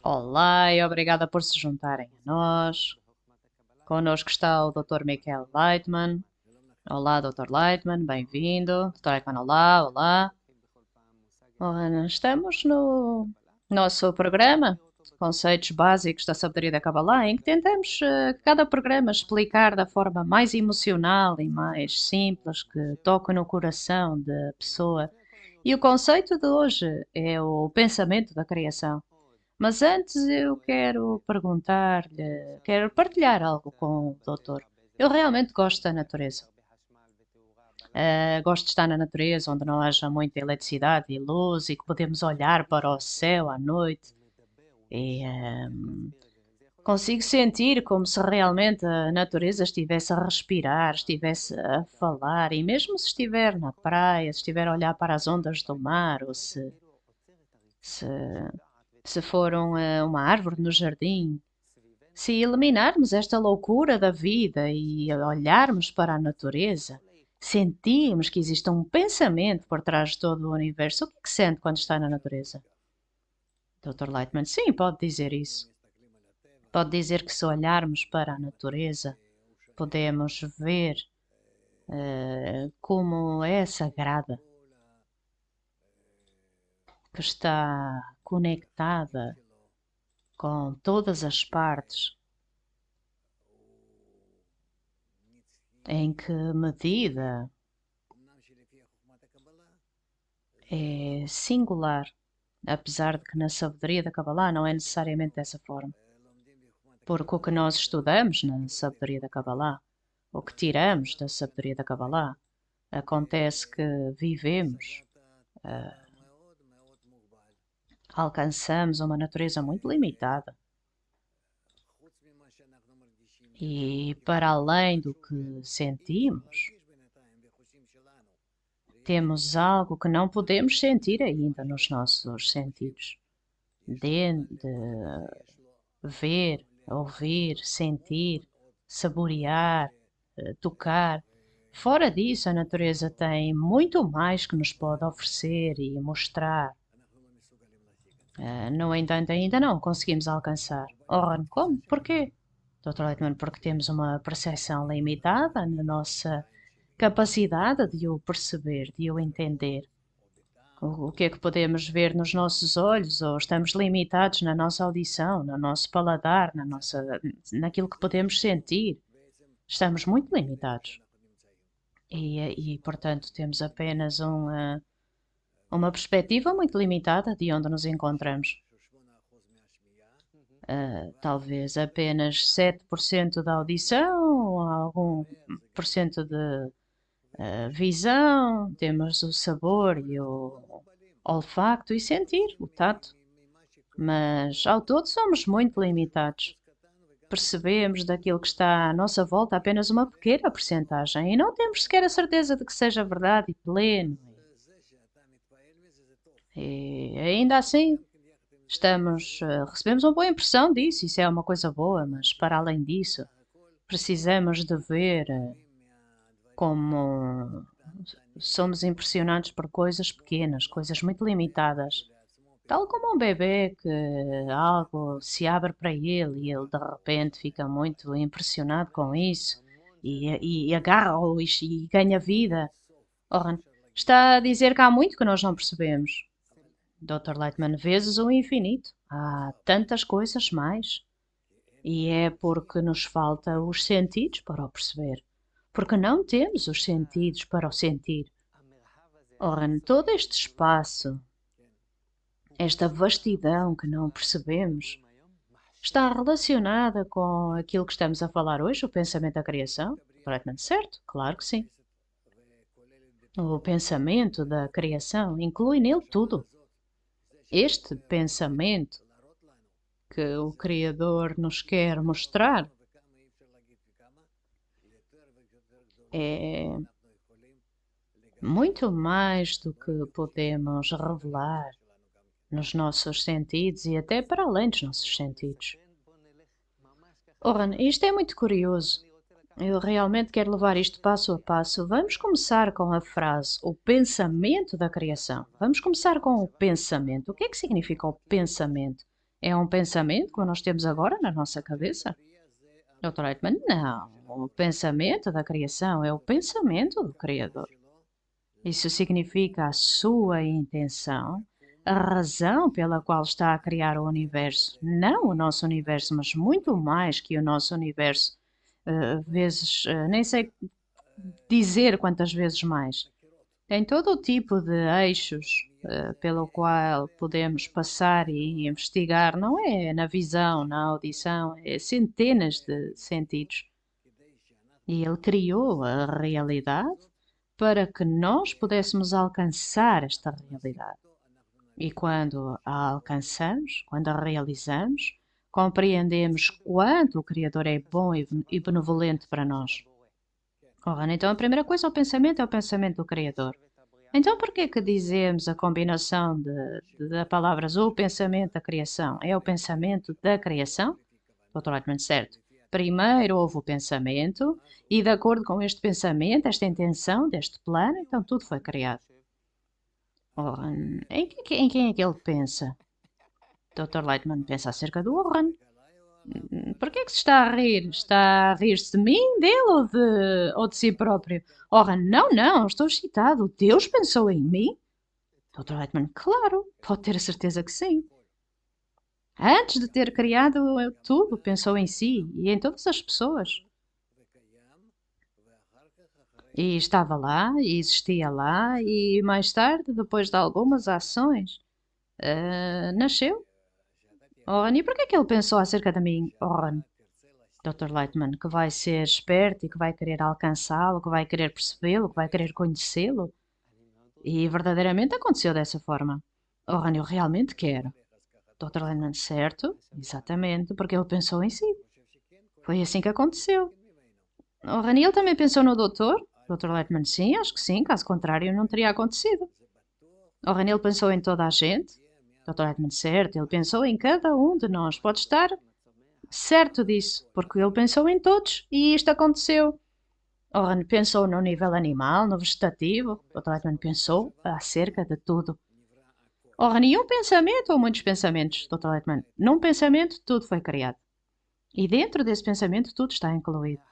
Olá e obrigada por se juntarem a nós. Connosco está o Dr. Michael Leitman. Olá, Dr. Leitman, bem-vindo. Dr. Leitman, olá, olá. Ora, estamos no nosso programa, Conceitos Básicos da Sabedoria da Kabbalah, em que tentamos, cada programa, explicar da forma mais emocional e mais simples, que toca no coração da pessoa. E o conceito de hoje é o pensamento da criação. Mas antes eu quero perguntar-lhe, quero partilhar algo com o doutor. Eu realmente gosto da natureza. Gosto de estar na natureza onde não haja muita eletricidade e luz e que podemos olhar para o céu à noite e consigo sentir como se realmente a natureza estivesse a respirar, estivesse a falar e mesmo se estiver na praia, se estiver a olhar para as ondas do mar ou se, se for uma árvore no jardim. Se eliminarmos esta loucura da vida e olharmos para a natureza, sentirmos que existe um pensamento por trás de todo o universo, o que é que sente quando está na natureza? Dr. Lightman, sim, pode dizer isso. Pode dizer que se olharmos para a natureza, podemos ver como é sagrada, que está conectada com todas as partes. Em que medida é singular, apesar de que na sabedoria da Kabbalah não é necessariamente dessa forma. Porque o que nós estudamos na sabedoria da Kabbalah, o que tiramos da sabedoria da Kabbalah, acontece que vivemos, alcançamos uma natureza muito limitada. E para além do que sentimos, temos algo que não podemos sentir ainda nos nossos sentidos. De ver, ouvir, sentir, saborear, tocar. Fora disso, a natureza tem muito mais que nos pode oferecer e mostrar. No entanto, ainda não conseguimos alcançar. Ora, como? Porquê? Dr. Leitman, porque temos uma percepção limitada na nossa capacidade de o perceber, de o entender. O que é que podemos ver nos nossos olhos, ou estamos limitados na nossa audição, no nosso paladar, naquilo que podemos sentir. Estamos muito limitados. Portanto, temos apenas uma perspectiva muito limitada de onde nos encontramos. Talvez apenas 7% da audição, algum por cento de visão, temos o sabor e o olfato e sentir, o tato. Mas ao todo somos muito limitados. Percebemos daquilo que está à nossa volta apenas uma pequena percentagem e não temos sequer a certeza de que seja verdade e pleno. E ainda assim, recebemos uma boa impressão disso, isso é uma coisa boa, mas para além disso, precisamos de ver como somos impressionados por coisas pequenas, coisas muito limitadas. Tal como um bebê que algo se abre para ele e ele de repente fica muito impressionado com isso e agarra-o e ganha vida. Ora, está a dizer que há muito que nós não percebemos. Dr. Lightman, vezes o infinito. Há tantas coisas mais. E é porque nos falta os sentidos para o perceber. Porque não temos os sentidos para o sentir. Ora, todo este espaço, esta vastidão que não percebemos, está relacionada com aquilo que estamos a falar hoje, o pensamento da criação? Corretamente certo? Claro que sim. O pensamento da criação inclui nele tudo. Este pensamento que o Criador nos quer mostrar é muito mais do que podemos revelar nos nossos sentidos e até para além dos nossos sentidos. Oran, isto é muito curioso. Eu realmente quero levar isto passo a passo. Vamos começar com a frase, o pensamento da criação. Vamos começar com o pensamento. O que é que significa o pensamento? É um pensamento que nós temos agora na nossa cabeça? Dr. Lightman, não. O pensamento da criação é o pensamento do Criador. Isso significa a sua intenção, a razão pela qual está a criar o universo. Não o nosso universo, mas muito mais que o nosso universo. Vezes, nem sei dizer quantas vezes mais. Tem todo o tipo de eixos pelo qual podemos passar e investigar, não é na visão, na audição, é centenas de sentidos. E ele criou a realidade para que nós pudéssemos alcançar esta realidade. E quando a alcançamos, quando a realizamos, compreendemos quanto o Criador é bom e benevolente para nós. Ora, então a primeira coisa é o pensamento do Criador. Então por que que dizemos a combinação de palavras o pensamento da criação? É o pensamento da criação? Dr. Lightman, certo. Primeiro houve o pensamento e de acordo com este pensamento, esta intenção deste plano, então tudo foi criado. Oran, em quem é que ele pensa? Dr. Lightman pensa acerca do Oran. Por que é que se está a rir? Está a rir-se de mim, dele ou de si próprio? Ora, não, não, estou excitado. Deus pensou em mim? Dr. Lightman, claro, pode ter a certeza que sim. Antes de ter criado tudo, pensou em si e em todas as pessoas. E estava lá, e existia lá, e mais tarde, depois de algumas ações, nasceu. Oran, e por que é que ele pensou acerca de mim, Oran? Dr. Lightman, que vai ser esperto e que vai querer alcançá-lo, que vai querer percebê-lo, que vai querer conhecê-lo. E verdadeiramente aconteceu dessa forma. Oran, eu realmente quero. Dr. Lightman, certo? Exatamente, porque ele pensou em si. Foi assim que aconteceu. Oran, e ele também pensou no doutor? Dr. Lightman, sim, acho que sim, caso contrário não teria acontecido. Oran, ele pensou em toda a gente? Dr. Lightman, certo, ele pensou em cada um de nós. Pode estar certo disso, porque ele pensou em todos e isto aconteceu. Oran pensou no nível animal, no vegetativo. O Lightman pensou acerca de tudo. Oran, e um pensamento ou muitos pensamentos, Dr. Lightman? Num pensamento, tudo foi criado. E dentro desse pensamento, tudo está incluído.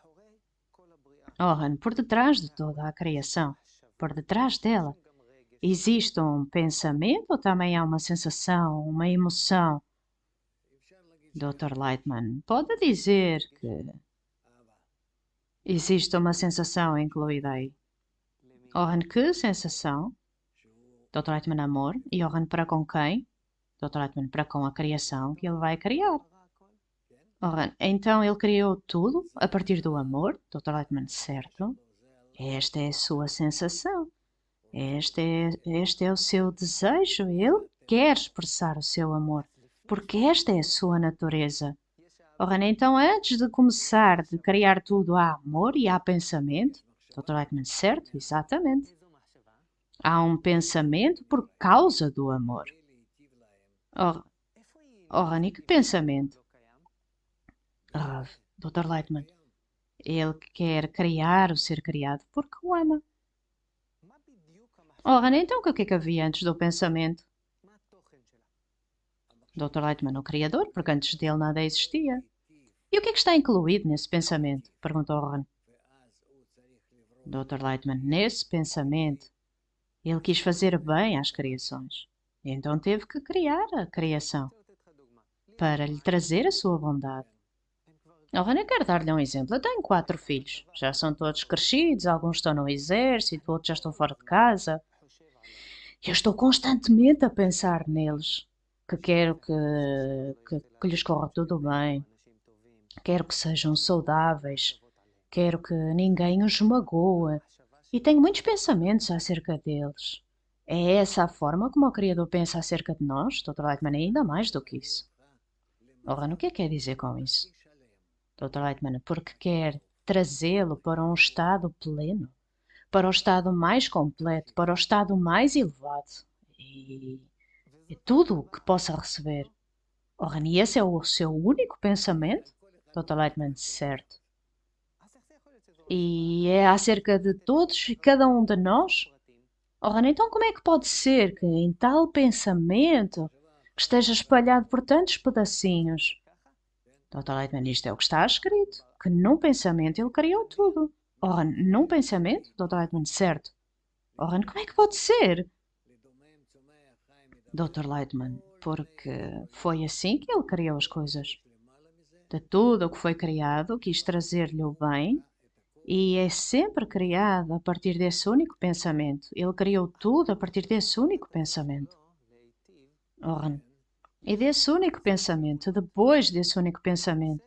Oran, por detrás de toda a criação, por detrás dela, existe um pensamento ou também há uma sensação, uma emoção? Dr. Lightman, pode dizer que existe uma sensação incluída aí. Oran, que sensação? Dr. Lightman, amor. E Oran, para com quem? Dr. Lightman, para com a criação que ele vai criar. Oran, então ele criou tudo a partir do amor? Dr. Lightman, certo. Esta é a sua sensação. Este é o seu desejo. Ele quer expressar o seu amor, porque esta é a sua natureza. Oran, então antes de começar de criar tudo, há amor e há pensamento? Dr. Lightman, certo, exatamente. Há um pensamento por causa do amor. Oh, Rani, que pensamento? Dr. Lightman, ele quer criar o ser criado porque o ama. Rani, então o que é que havia antes do pensamento? Dr. Lightman, o criador, porque antes dele nada existia. E o que é que está incluído nesse pensamento? Perguntou Ron. Dr. Lightman, nesse pensamento, ele quis fazer bem às criações. Então teve que criar a criação para lhe trazer a sua bondade. Ron, eu quero dar-lhe um exemplo. Eu tenho 4 filhos. Já são todos crescidos, alguns estão no exército, outros já estão fora de casa. Eu estou constantemente a pensar neles, que quero que lhes corra tudo bem, quero que sejam saudáveis, quero que ninguém os magoe e tenho muitos pensamentos acerca deles. É essa a forma como o Criador pensa acerca de nós, Dr. Lightman, ainda mais do que isso. Ora, o que é que quer dizer com isso? Dr. Lightman, porque quer trazê-lo para um estado pleno, para o estado mais completo, para o estado mais elevado e tudo o que possa receber. Ora, e esse é o seu único pensamento? Dr. Lightman, certo. E é acerca de todos e cada um de nós? Ora, então como é que pode ser que em tal pensamento que esteja espalhado por tantos pedacinhos. Dr. Lightman, isto é o que está escrito, que num pensamento ele criou tudo. Ora, num pensamento, Dr. Lightman, certo. Ora, como é que pode ser? Dr. Lightman, porque foi assim que ele criou as coisas. De tudo o que foi criado, quis trazer-lhe o bem e é sempre criado a partir desse único pensamento. Ele criou tudo a partir desse único pensamento. Ora, e desse único pensamento, depois desse único pensamento,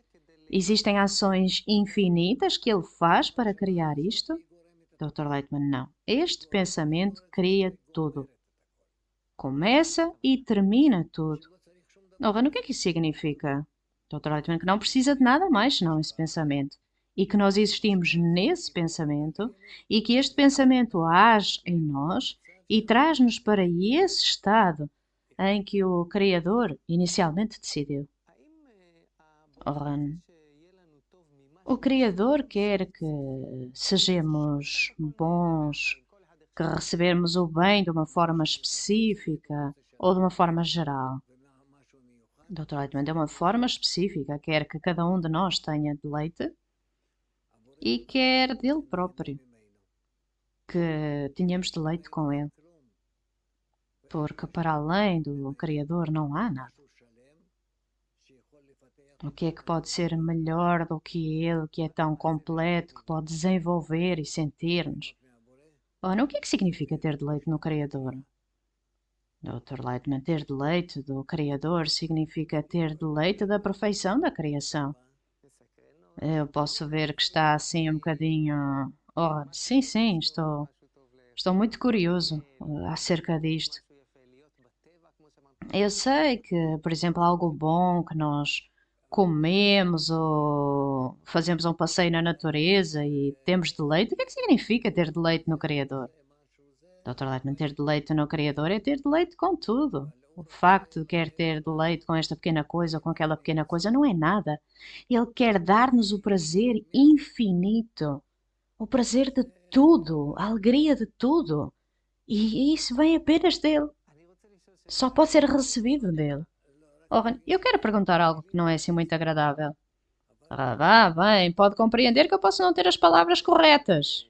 existem ações infinitas que ele faz para criar isto? Dr. Lightman, não. Este pensamento cria tudo. Começa e termina tudo. Ora, o que é que isso significa? Dr. Lightman, que não precisa de nada mais senão esse pensamento. E que nós existimos nesse pensamento e que este pensamento age em nós e traz-nos para esse estado em que o Criador inicialmente decidiu. Ora, o Criador quer que sejamos bons, que recebemos o bem de uma forma específica ou de uma forma geral. Dr. Lightman, de uma forma específica, quer que cada um de nós tenha deleite e quer dele próprio, que tenhamos deleite com ele. Porque para além do Criador não há nada. O que é que pode ser melhor do que ele, que é tão completo, que pode desenvolver e sentir-nos? Ora, o que é que significa ter deleite no Criador? Dr. Lightman, ter deleite do Criador significa ter deleite da perfeição da criação. Eu posso ver que está assim um bocadinho. Oh, sim, estou muito curioso acerca disto. Eu sei que, por exemplo, algo bom que nós comemos ou fazemos um passeio na natureza e temos deleite. O que é que significa ter deleite no Criador? Dr. Lightman, ter deleite no Criador é ter deleite com tudo. O facto de querer ter deleite com esta pequena coisa ou com aquela pequena coisa não é nada. Ele quer dar-nos o prazer infinito, o prazer de tudo, a alegria de tudo. E isso vem apenas dele. Só pode ser recebido dele. Ora, eu quero perguntar algo que não é assim muito agradável. Bem, pode compreender que eu posso não ter as palavras corretas.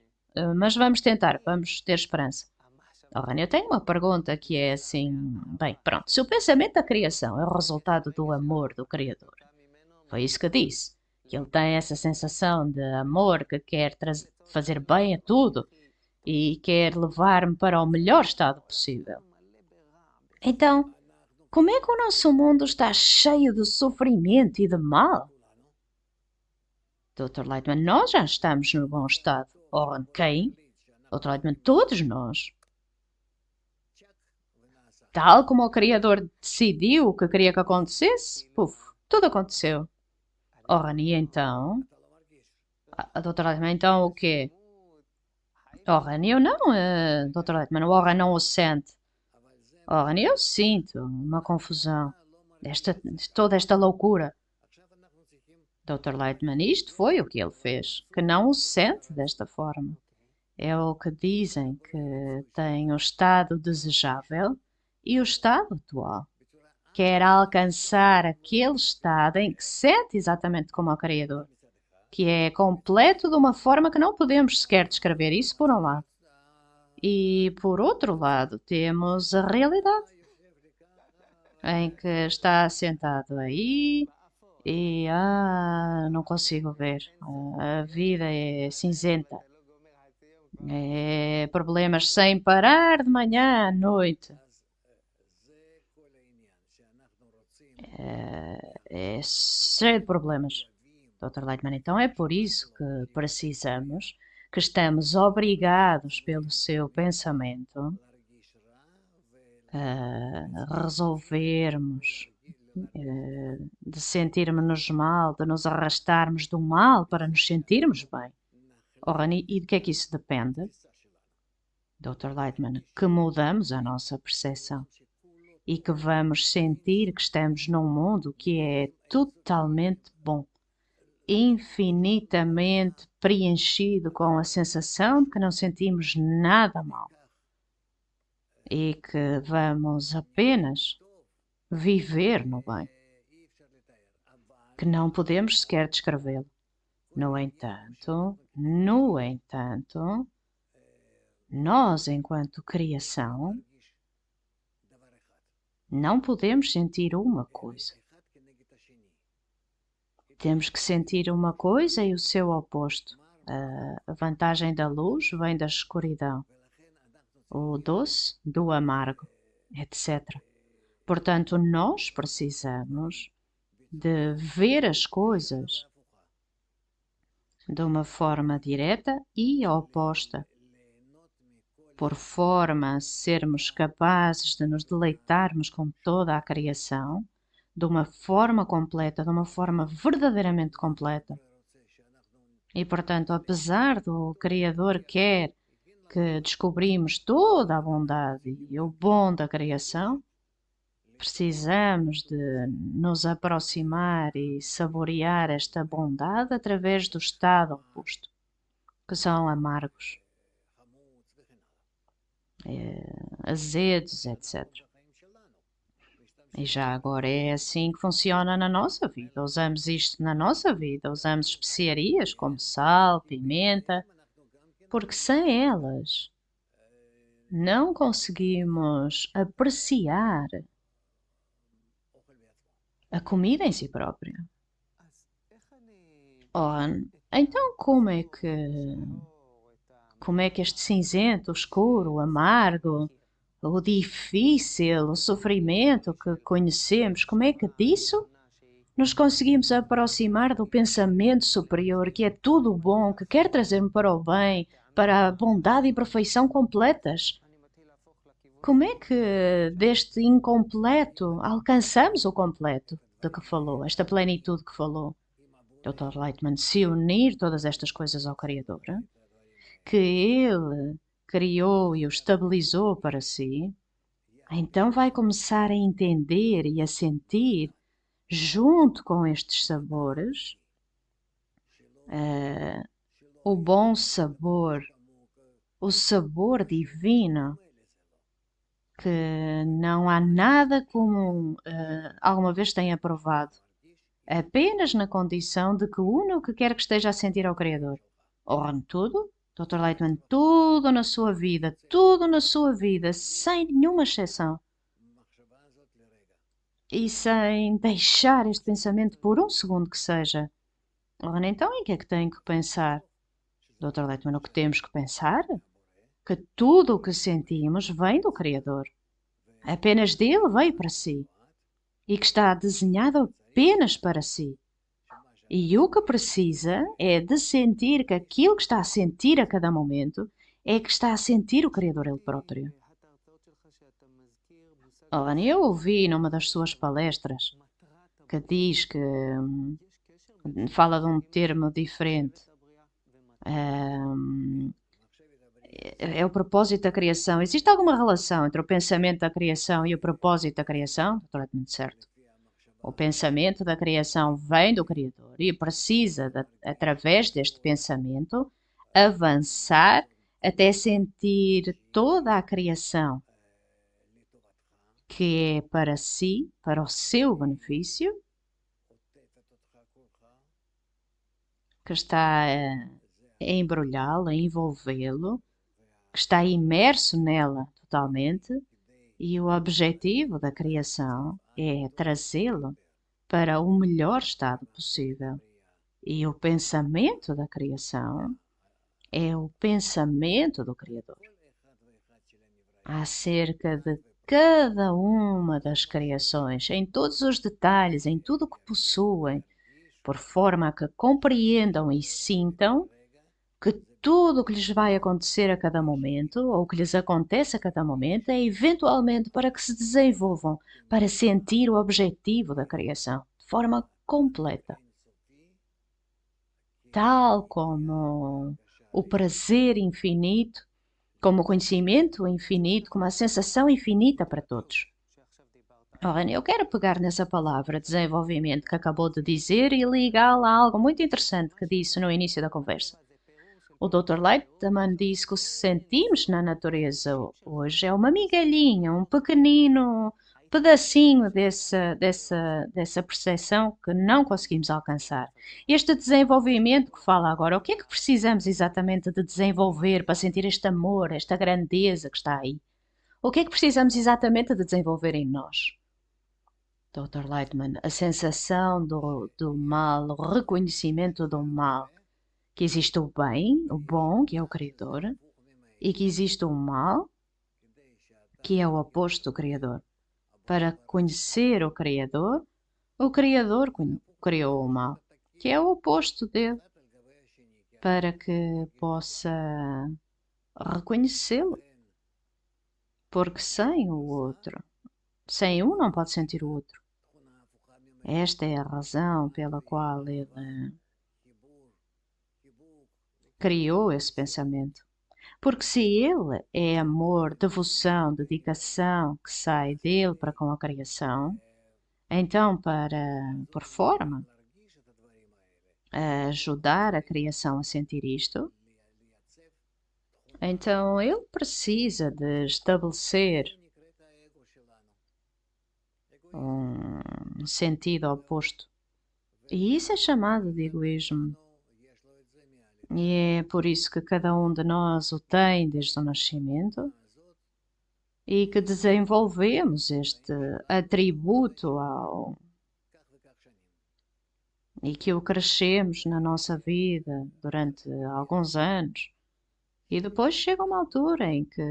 Mas vamos tentar, vamos ter esperança. Ora, eu tenho uma pergunta que é assim: bem, pronto, se o pensamento da criação é o resultado do amor do Criador, foi isso que disse, que ele tem essa sensação de amor que quer fazer bem a tudo e quer levar-me para o melhor estado possível. Então, como é que o nosso mundo está cheio de sofrimento e de mal? Dr. Lightman, nós já estamos no bom estado. Ora, quem? Dr. Lightman, todos nós. Tal como o Criador decidiu o que queria que acontecesse, puf, tudo aconteceu. Ora, e então? A Dr. Lightman, então o quê? Ora, eu não, Dr. Lightman, o Ora não o sente. Ora, eu sinto uma confusão. Toda esta loucura. Dr. Lightman, isto foi o que ele fez, que não o sente desta forma. É o que dizem que tem o estado desejável e o estado atual. Quer alcançar aquele estado em que sente exatamente como o Criador, que é completo de uma forma que não podemos sequer descrever. Isso por um lado. E por outro lado, temos a realidade, em que está sentado aí e não consigo ver. A vida é cinzenta. É problemas sem parar de manhã à noite. É cheio de problemas, Dr. Lightman. Então é por isso que precisamos, que estamos obrigados pelo seu pensamento a resolvermos, de sentirmos-nos mal, de nos arrastarmos do mal para nos sentirmos bem. Ora, e de que é que isso depende? Dr. Lightman, que mudamos a nossa percepção e que vamos sentir que estamos num mundo que é totalmente bom, infinitamente preenchido com a sensação de que não sentimos nada mal e que vamos apenas viver no bem, que não podemos sequer descrevê-lo. No entanto, nós, enquanto criação, não podemos sentir uma coisa. Temos que sentir uma coisa e o seu oposto. A vantagem da luz vem da escuridão, o doce do amargo, etc. Portanto, nós precisamos de ver as coisas de uma forma direta e oposta, por forma a sermos capazes de nos deleitarmos com toda a criação, de uma forma completa, de uma forma verdadeiramente completa. E, portanto, apesar do Criador quer que descobrimos toda a bondade e o bom da criação, precisamos de nos aproximar e saborear esta bondade através do estado oposto, que são amargos, azedos, etc. E já agora é assim que funciona na nossa vida. Usamos isto na nossa vida, usamos especiarias como sal, pimenta, porque sem elas não conseguimos apreciar a comida em si própria. Oh, então como é que este cinzento, o escuro, o amargo, o difícil, o sofrimento que conhecemos, como é que disso nos conseguimos aproximar do pensamento superior, que é tudo bom, que quer trazer-me para o bem, para a bondade e perfeição completas? Como é que deste incompleto alcançamos o completo de que falou, esta plenitude que falou? Dr. Lightman, se unir todas estas coisas ao Criador, que ele criou e o estabilizou para si, então vai começar a entender e a sentir, junto com estes sabores, o bom sabor, o sabor divino, que não há nada como alguma vez tenha provado, apenas na condição de que une o que quer que esteja a sentir ao Criador. Honre tudo, Dr. Lightman, tudo na sua vida, sem nenhuma exceção. E sem deixar este pensamento por um segundo que seja. Ora, então em que é que tenho que pensar? Dr. Lightman, o que temos que pensar? Que tudo o que sentimos vem do Criador. Apenas dele veio para si. E que está desenhado apenas para si. E o que precisa é de sentir que aquilo que está a sentir a cada momento é que está a sentir o Criador ele próprio. Olha, eu ouvi numa das suas palestras que diz que fala de um termo diferente. É o propósito da criação. Existe alguma relação entre o pensamento da criação e o propósito da criação? Totalmente certo. O pensamento da criação vem do Criador e precisa, através deste pensamento, avançar até sentir toda a criação, que é para si, para o seu benefício, que está a embrulhá-lo, a envolvê-lo, que está imerso nela totalmente, e o objetivo da criação é trazê-lo para o melhor estado possível. E o pensamento da criação é o pensamento do Criador acerca de cada uma das criações, em todos os detalhes, em tudo o que possuem, por forma a que compreendam e sintam que tudo o que lhes vai acontecer a cada momento, ou que lhes acontece a cada momento, é eventualmente para que se desenvolvam, para sentir o objetivo da criação, de forma completa. Tal como o prazer infinito, como o conhecimento infinito, como a sensação infinita para todos. Ora, eu quero pegar nessa palavra desenvolvimento que acabou de dizer e ligá-la a algo muito interessante que disse no início da conversa. O Dr. Lightman disse que o que sentimos na natureza hoje é uma migalhinha, um pequenino pedacinho dessa percepção que não conseguimos alcançar. Este desenvolvimento que fala agora, o que é que precisamos exatamente de desenvolver para sentir este amor, esta grandeza que está aí? O que é que precisamos exatamente de desenvolver em nós? Dr. Lightman, a sensação do mal, o reconhecimento do mal, que existe o bem, o bom, que é o Criador, e que existe o mal, que é o oposto do Criador. Para conhecer o Criador criou o mal, que é o oposto dele, para que possa reconhecê-lo, porque sem um não pode sentir o outro. Esta é a razão pela qual ele criou esse pensamento. Porque se ele é amor, devoção, dedicação que sai dele para com a criação, então, por forma a ajudar a criação a sentir isto, então ele precisa de estabelecer um sentido oposto. E isso é chamado de egoísmo. E é por isso que cada um de nós o tem desde o nascimento e que desenvolvemos este atributo e que o crescemos na nossa vida durante alguns anos. E depois chega uma altura em que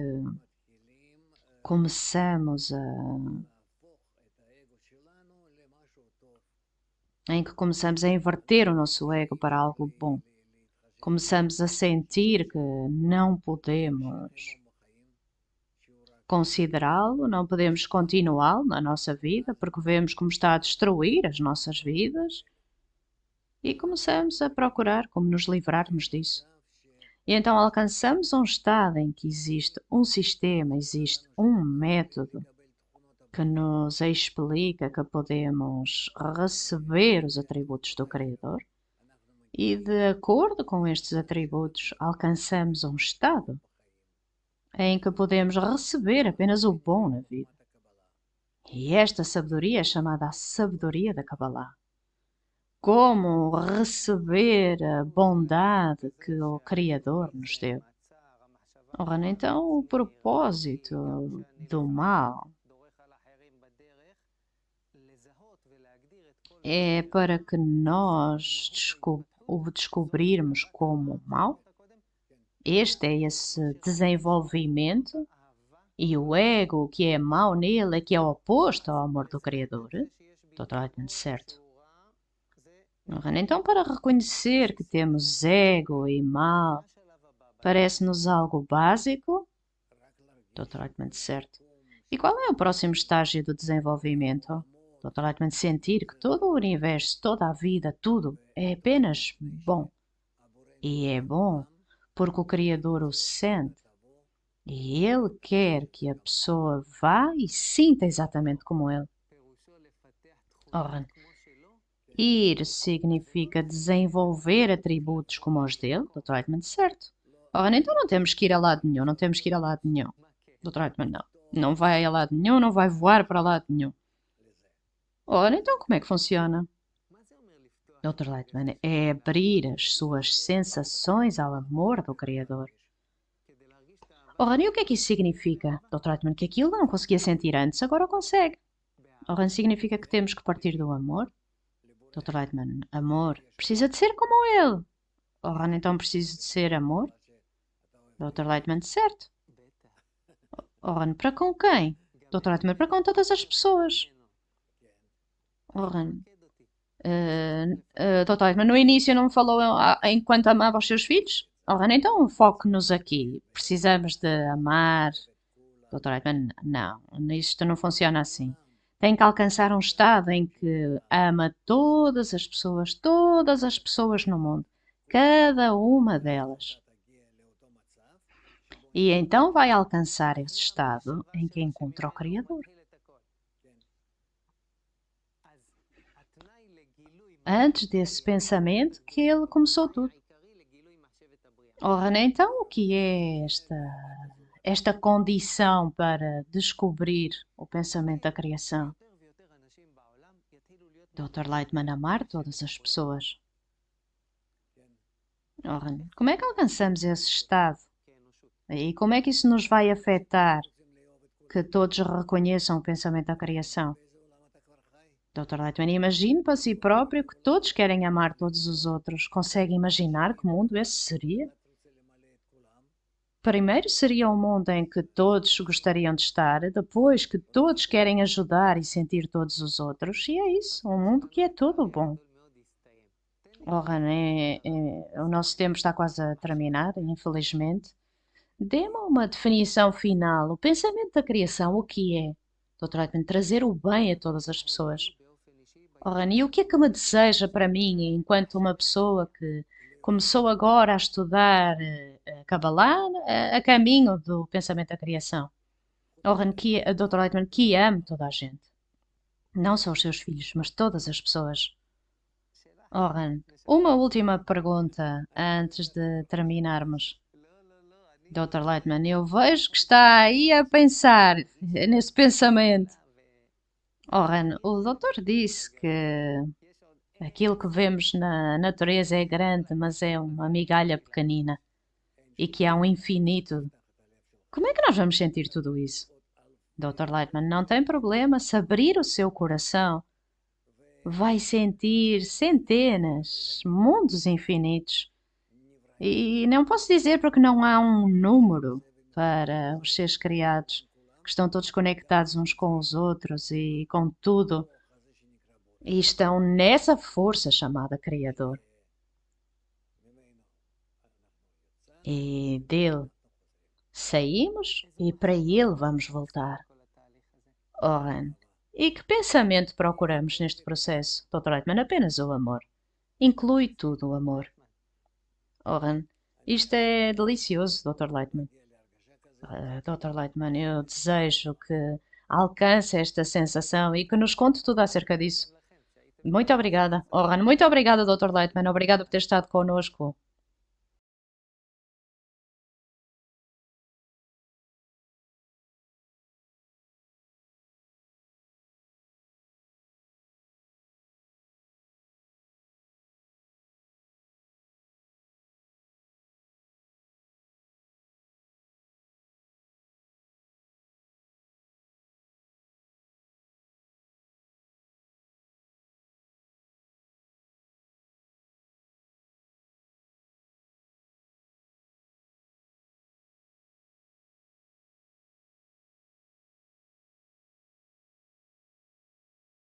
começamos a inverter o nosso ego para algo bom. Começamos a sentir que não podemos considerá-lo, não podemos continuá-lo na nossa vida, porque vemos como está a destruir as nossas vidas e começamos a procurar como nos livrarmos disso. E então alcançamos um estado em que existe um sistema, existe um método que nos explica que podemos receber os atributos do Criador e, de acordo com estes atributos, alcançamos um estado em que podemos receber apenas o bom na vida. E esta sabedoria é chamada a sabedoria da Kabbalah. Como receber a bondade que o Criador nos deu. Ora, então o propósito do mal é para que nós o descobrirmos como mal. Este é esse desenvolvimento e o ego que é mau nele é que é oposto ao amor do Criador. Totalmente certo. Então, para reconhecer que temos ego e mal, parece-nos algo básico? Totalmente certo. E qual é o próximo estágio do desenvolvimento? Totalmente sentir que todo o universo, toda a vida, tudo é apenas bom. E é bom porque o Criador o sente. E Ele quer que a pessoa vá e sinta exatamente como Ele. Ora, ir significa desenvolver atributos como os dele, Dr. Reitman, certo. Ora, então não temos que ir a lado nenhum, não temos que ir a lado nenhum. Dr. Reitman, não. Não vai a lado nenhum, não vai voar para lado nenhum. Ora, então como é que funciona? Dr. Lightman, é abrir as suas sensações ao amor do Criador. Ora, e o que é que isso significa? Dr. Lightman, que aquilo não conseguia sentir antes, agora consegue. Ora, significa que temos que partir do amor? Dr. Lightman, amor precisa de ser como ele. Ora, então preciso de ser amor? Dr. Lightman, certo. Ora, para com quem? Dr. Lightman, para com todas as pessoas. Ora, Dr. Lightman, no início não me falou enquanto amava os seus filhos? Ora, então foque-nos aqui. Precisamos de amar. Dr. Lightman, não, isto não funciona assim. Tem que alcançar um estado em que ama todas as pessoas no mundo, cada uma delas. E então vai alcançar esse estado em que encontra o Criador. Antes desse pensamento que ele começou tudo. Ora, então o que é esta condição para descobrir o pensamento da criação. Dr. Lightman, amar todas as pessoas. Ora, como é que alcançamos esse estado? E como é que isso nos vai afetar que todos reconheçam o pensamento da criação? Dr. Lightman, imagine para si próprio que todos querem amar todos os outros. Consegue imaginar que mundo esse seria? Primeiro seria um mundo em que todos gostariam de estar, depois que todos querem ajudar e sentir todos os outros, e é isso, um mundo que é todo bom. Ora, o nosso tempo está quase a terminar, infelizmente. Dê-me uma definição final. O pensamento da criação, o que é? Dr. Lightman, trazer o bem a todas as pessoas. Ora, e o que é que me deseja para mim, enquanto uma pessoa que começou agora a estudar Kabbalah a caminho do pensamento da criação? Ora, Dr. Lightman, que ame toda a gente. Não só os seus filhos, mas todas as pessoas. Ora, uma última pergunta antes de terminarmos. Dr. Lightman, eu vejo que está aí a pensar nesse pensamento. Ora, o doutor disse que aquilo que vemos na natureza é grande, mas é uma migalha pequenina e que há um infinito. Como é que nós vamos sentir tudo isso? Dr. Lightman, não tem problema se abrir o seu coração. Vai sentir centenas, mundos infinitos. E não posso dizer porque não há um número para os seres criados, que estão todos conectados uns com os outros e com tudo, e estão nessa força chamada Criador. E dele saímos e para ele vamos voltar. Oren, e que pensamento procuramos neste processo, Dr. Lightman? Apenas o amor. Inclui tudo o amor. Oren, isto é delicioso, Dr. Lightman. Dr. Lightman, eu desejo que alcance esta sensação e que nos conte tudo acerca disso. Muito obrigada. Oren, muito obrigada, Dr. Lightman. Obrigada por ter estado connosco.